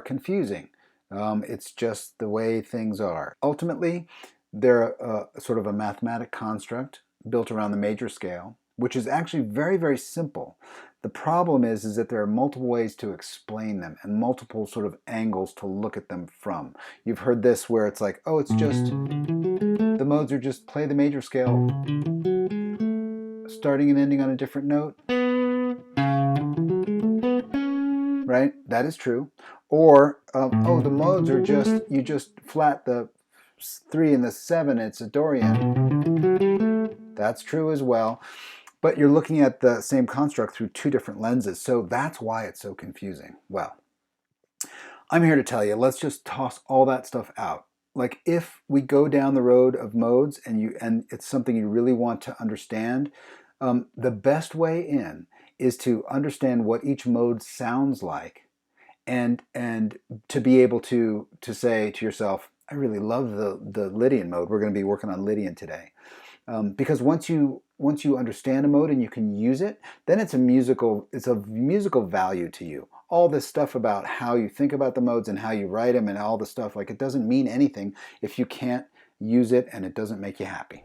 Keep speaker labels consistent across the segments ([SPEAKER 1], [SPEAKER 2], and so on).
[SPEAKER 1] confusing. It's just the way things are. Ultimately, they're sort of a mathematic construct built around the major scale, which is actually very, very simple. The problem is that there are multiple ways to explain them and multiple sort of angles to look at them from. You've heard this where it's like, oh, it's just, the modes are just play the major scale, starting and ending on a different note. Right? That is true. Or, oh, the modes are just, you just flat the 3 and the 7, it's a Dorian. That's true as well. But you're looking at the same construct through two different lenses, so that's why it's so confusing. Well, I'm here to tell you, let's just toss all that stuff out. Like if we go down the road of modes and it's something you really want to understand, the best way in is to understand what each mode sounds like and to be able to say to yourself, I really love the Lydian mode. We're going to be working on Lydian today. Because once you understand a mode and you can use it, then it's a musical value to you. All this stuff about how you think about the modes and how you write them and all the stuff, like it doesn't mean anything if you can't use it and it doesn't make you happy.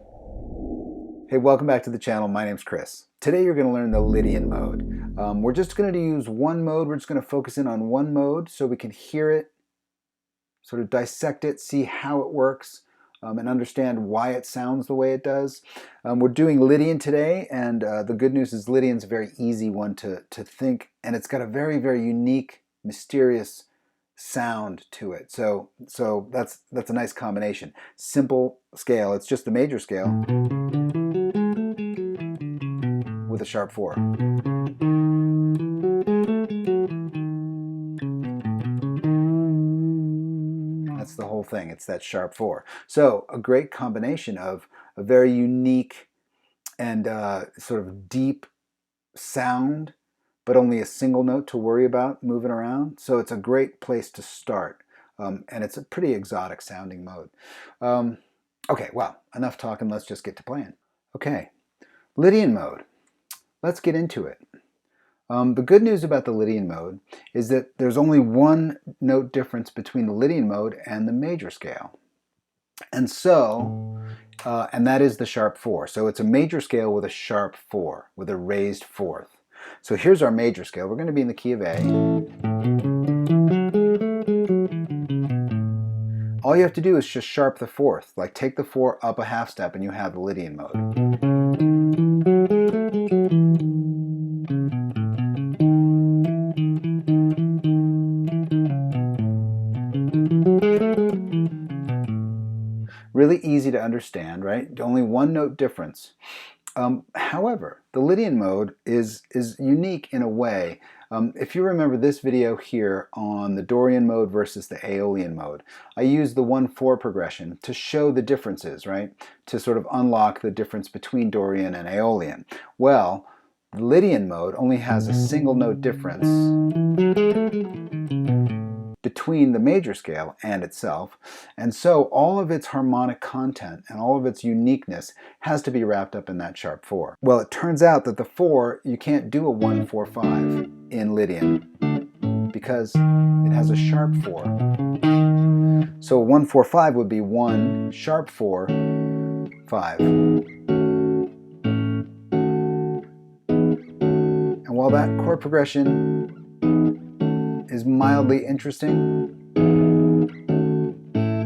[SPEAKER 1] Hey, welcome back to the channel. My name's Chris. Today you're going to learn the Lydian mode. We're just going to use one mode. We're just going to focus in on one mode so we can hear it, sort of dissect it, see how it works, and understand why it sounds the way it does. We're doing Lydian today, and the good news is Lydian's a very easy one to think, and it's got a very, very unique, mysterious sound to it. So that's a nice combination. Simple scale, it's just the major scale with a sharp 4. That's the whole thing. It's that sharp 4. So a great combination of a very unique and sort of deep sound, but only a single note to worry about moving around. So it's a great place to start. And it's a pretty exotic sounding mode. Okay, well, enough talking. Let's just get to playing. Okay, Lydian mode. Let's get into it. The good news about the Lydian mode is that there's only one note difference between the Lydian mode and the major scale. And so, and that is the sharp 4. So it's a major scale with a sharp 4, with a raised 4th. So here's our major scale. We're going to be in the key of A. All you have to do is just sharp the 4th, like take the 4 up a half step and you have the Lydian mode. Really easy to understand, right? Only one note difference. However, the Lydian mode is unique in a way. If you remember this video here on the Dorian mode versus the Aeolian mode, I used the 1-4 progression to show the differences, right? To sort of unlock the difference between Dorian and Aeolian. Well, the Lydian mode only has a single note difference between the major scale and itself, and so all of its harmonic content and all of its uniqueness has to be wrapped up in that sharp 4. Well, it turns out that the 4, you can't do a 1-4-5 in Lydian because it has a sharp 4. So a 1-4-5 would be 1, sharp 4, 5. And while that chord progression is mildly interesting,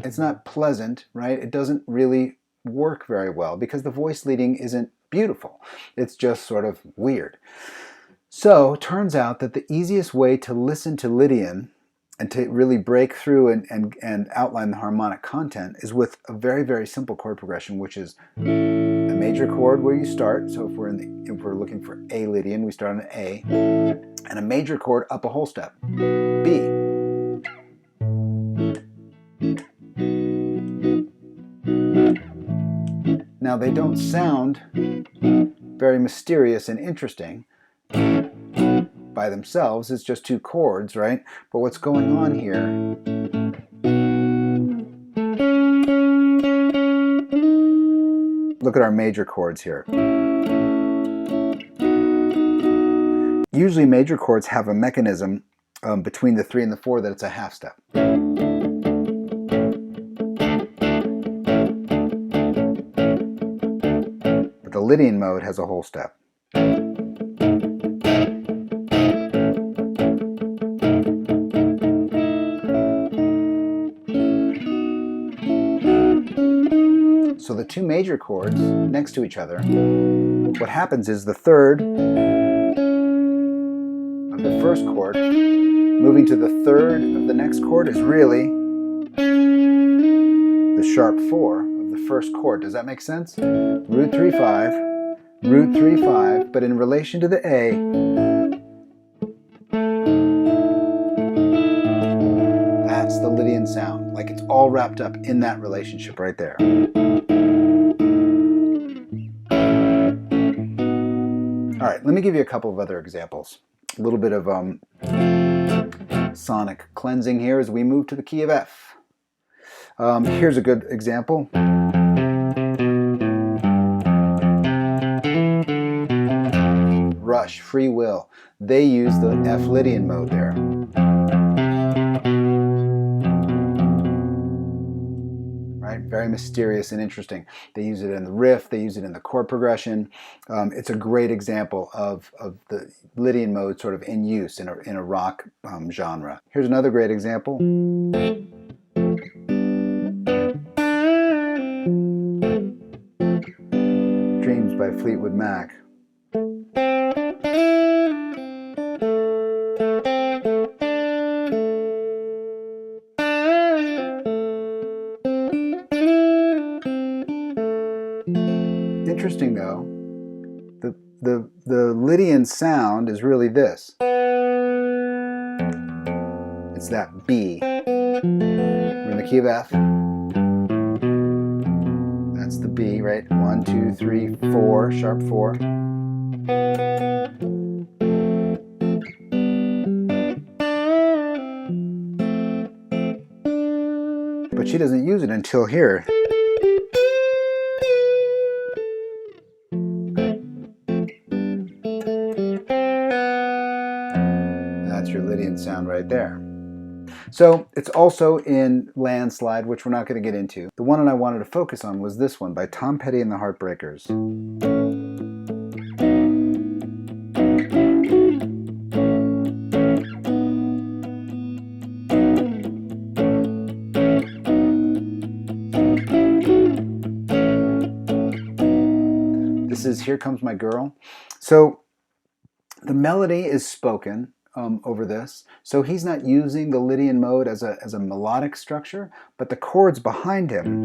[SPEAKER 1] it's not pleasant, right? It doesn't really work very well because the voice leading isn't beautiful. It's just sort of weird. So it turns out that the easiest way to listen to Lydian and to really break through and outline the harmonic content is with a very, very simple chord progression, which is a major chord where you start. So if we're looking for A Lydian, we start on an A, and a major chord up a whole step, B. Now they don't sound very mysterious and interesting by themselves. It's just two chords, right? But what's going on here look at our major chords here. Usually major chords have a mechanism between the 3 and the 4 that it's a half step. But the Lydian mode has a whole step. So the two major chords next to each other, what happens is the third of the first chord moving to the third of the next chord is really the sharp 4 of the first chord. Does that make sense? Root 3, 5, root 3, 5, but in relation to the A, that's the Lydian sound. Like it's all wrapped up in that relationship right there. All right, let me give you a couple of other examples. A little bit of sonic cleansing here as we move to the key of F. Here's a good example. Rush, Free Will. They use the F Lydian mode there. Right? Very mysterious and interesting. They use it in the riff, they use it in the chord progression. It's a great example of the Lydian mode sort of in use in a rock genre. Here's another great example. Dreams by Fleetwood Mac. Interesting though, the Lydian sound is really this. It's that B. We're in the key of F. That's the B, right? 1, 2, 3, 4, sharp 4. But she doesn't use it until here. That's your Lydian sound right there. So it's also in Landslide, which we're not going to get into. The one I wanted to focus on was this one by Tom Petty and the Heartbreakers. This is Here Comes My Girl. So the melody is spoken over this. So he's not using the Lydian mode as a melodic structure, but the chords behind him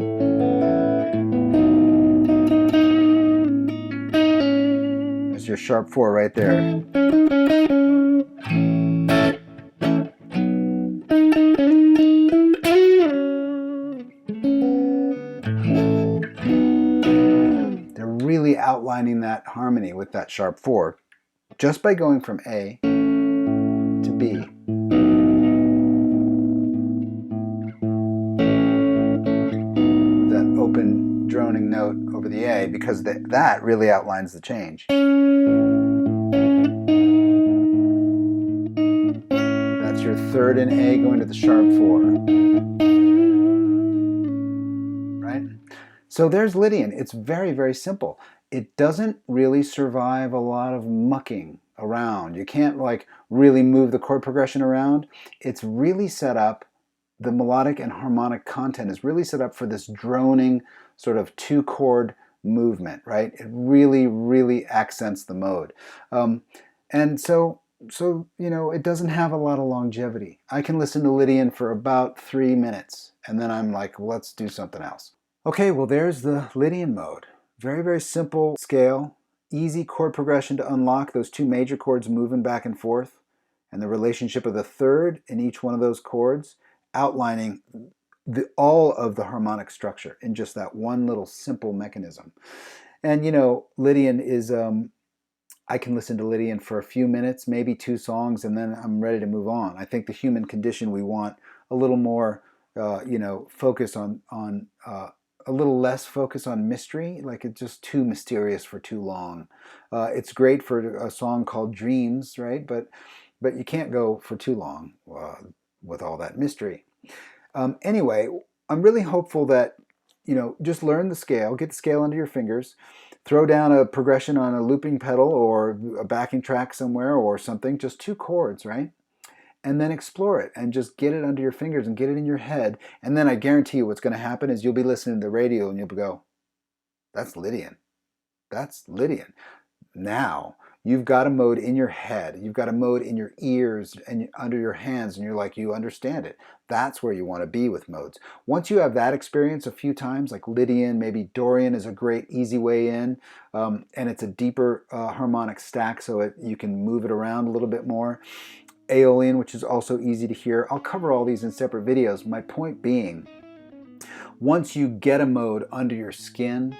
[SPEAKER 1] is your sharp 4 right there. They're really outlining that harmony with that sharp 4 just by going from A to B. That open droning note over the A, because that really outlines the change. That's your third in A going to the sharp 4. Right? So there's Lydian. It's very, very simple. It doesn't really survive a lot of mucking around. You can't like really move the chord progression around. It's really set up, the melodic and harmonic content is really set up for this droning sort of 2-chord movement, right? It really, really accents the mode. And so you know, it doesn't have a lot of longevity. I can listen to Lydian for about 3 minutes and then I'm like, let's do something else. Okay, well there's the Lydian mode. Very, very simple scale, easy chord progression to unlock, those 2 major chords moving back and forth, and the relationship of the third in each one of those chords, outlining all of the harmonic structure in just that one little simple mechanism. And you know, Lydian is, I can listen to Lydian for a few minutes, maybe 2 songs, and then I'm ready to move on. I think the human condition, we want a little more, you know, focus on a little less focus on mystery, like it's just too mysterious for too long. It's great for a song called Dreams, right? But but you can't go for too long with all that mystery. Anyway, I'm really hopeful that, just learn the scale, get the scale under your fingers, throw down a progression on a looping pedal or a backing track somewhere or something, just 2 chords, right? And then explore it and just get it under your fingers and get it in your head. And then I guarantee you what's going to happen is you'll be listening to the radio and you'll go, that's Lydian. That's Lydian. Now, you've got a mode in your head. You've got a mode in your ears and under your hands, and you're like, you understand it. That's where you want to be with modes. Once you have that experience a few times, like Lydian, maybe Dorian is a great easy way in, and it's a deeper harmonic stack, so you can move it around a little bit more. Aeolian, which is also easy to hear. I'll cover all these in separate videos. My point being, once you get a mode under your skin,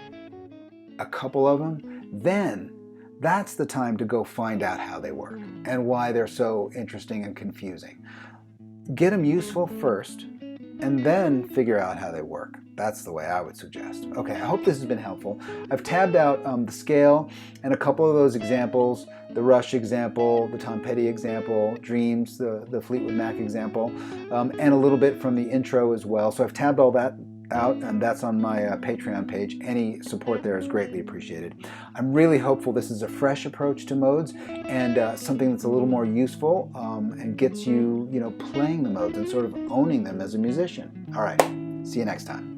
[SPEAKER 1] a couple of them, then that's the time to go find out how they work and why they're so interesting and confusing. Get them useful first and then figure out how they work. That's the way I would suggest. Okay, I hope this has been helpful. I've tabbed out the scale and a couple of those examples, the Rush example, the Tom Petty example, Dreams, the Fleetwood Mac example, and a little bit from the intro as well. So I've tabbed all that out, and that's on my Patreon page. Any support there is greatly appreciated. I'm really hopeful this is a fresh approach to modes and something that's a little more useful and gets you, playing the modes and sort of owning them as a musician. All right, see you next time.